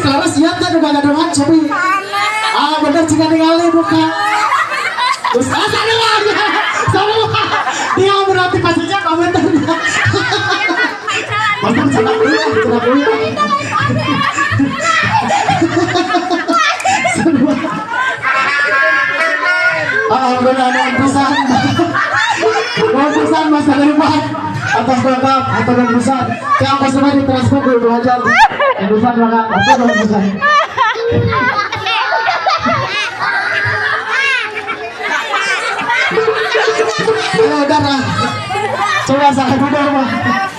Laras siap kan udah gak dengan cobi. Bener jika ningali buka. Terus sana lagi. Sana dia berarti pastinya komentarnya. Mantap sana dulu. Benar pesan. Pesan masa depan atas berapa atau dan pesan yang pas di transport dulu aja. Pesan maka atau dan pesan. Darah. Coba saya duduk, Pak.